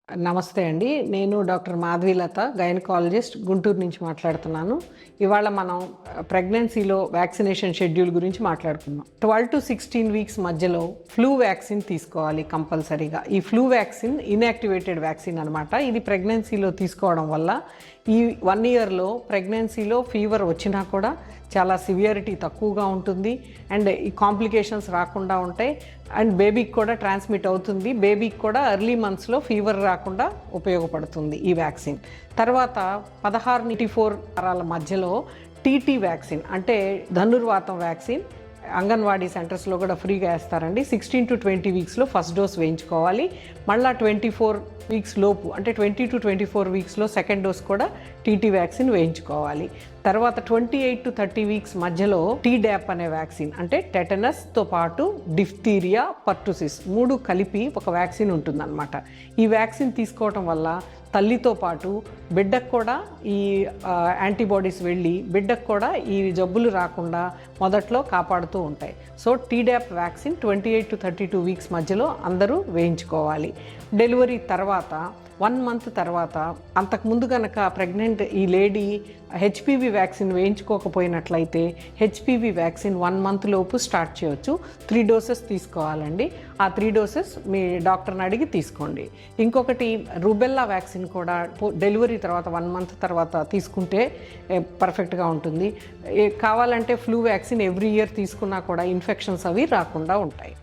నమస్తే అండి. నేను డాక్టర్ మాధవీలత, గైనకాలజిస్ట్, గుంటూరు నుంచి మాట్లాడుతున్నాను. ఇవాళ మనం ప్రెగ్నెన్సీలో వ్యాక్సినేషన్ షెడ్యూల్ గురించి మాట్లాడుకుందాం. 12-16 వీక్స్ మధ్యలో ఫ్లూ వ్యాక్సిన్ తీసుకోవాలి కంపల్సరీగా. ఈ ఫ్లూ వ్యాక్సిన్ ఇన్యాక్టివేటెడ్ వ్యాక్సిన్ అనమాట. ఇది ప్రెగ్నెన్సీలో తీసుకోవడం వల్ల ఈ 1 ఇయర్లో ప్రెగ్నెన్సీలో ఫీవర్ వచ్చినా కూడా చాలా సివియరిటీ తక్కువగా ఉంటుంది అండ్ ఈ కాంప్లికేషన్స్ రాకుండా ఉంటాయి అండ్ బేబీకి కూడా ట్రాన్స్మిట్ అవుతుంది. బేబీకి కూడా ఎర్లీ మంత్స్లో ఫీవర్ రాకుండా ఉపయోగపడుతుంది ఈ వ్యాక్సిన్. తర్వాత 16-24 వారాల మధ్యలో టీటీ వ్యాక్సిన్ అంటే ధనుర్వాతం వ్యాక్సిన్ అంగన్వాడీ సెంటర్స్లో కూడా ఫ్రీగా వేస్తారండి. 16-20 వీక్స్లో ఫస్ట్ డోస్ వేయించుకోవాలి. మళ్ళీ 24 వీక్స్ లోపు అంటే 20-24 వీక్స్లో సెకండ్ డోస్ కూడా టీటీ వ్యాక్సిన్ వేయించుకోవాలి. తర్వాత 28-30 వీక్స్ మధ్యలో టీడాప్ అనే వ్యాక్సిన్ అంటే టెటనస్తో పాటు డిఫ్తీరియా, పర్టుసిస్ 3 కలిపి ఒక వ్యాక్సిన్ ఉంటుందన్నమాట. ఈ వ్యాక్సిన్ తీసుకోవటం వల్ల తల్లితో పాటు బిడ్డకు కూడా ఈ యాంటీబాడీస్ వెళ్ళి బిడ్డకు కూడా ఈ జబ్బులు రాకుండా మొదట్లో కాపాడుతూ ఉంటాయి. సో టీడాప్ వ్యాక్సిన్ 28-32 వీక్స్ మధ్యలో అందరూ వేయించుకోవాలి. డెలివరీ తర్వాత 1 మంత్ తర్వాత అంతకుముందు కనుక ప్రెగ్నెంట్ ఈ లేడీ హెచ్పివి వ్యాక్సిన్ వేయించుకోకపోయినట్లయితే హెచ్పివి వ్యాక్సిన్ 1 మంత్ లోపు స్టార్ట్ చేయవచ్చు. 3 డోసెస్ తీసుకోవాలండి. ఆ 3 డోసెస్ మీ డాక్టర్ని అడిగి తీసుకోండి. ఇంకొకటి రుబెల్లా వ్యాక్సిన్ కూడా డెలివరీ తర్వాత 1 మంత్ తర్వాత తీసుకుంటే పర్ఫెక్ట్గా ఉంటుంది. కావాలంటే ఫ్లూ వ్యాక్సిన్ ఎవ్రీ ఇయర్ తీసుకున్నా కూడా ఇన్ఫెక్షన్స్ అవి రాకుండా ఉంటాయి.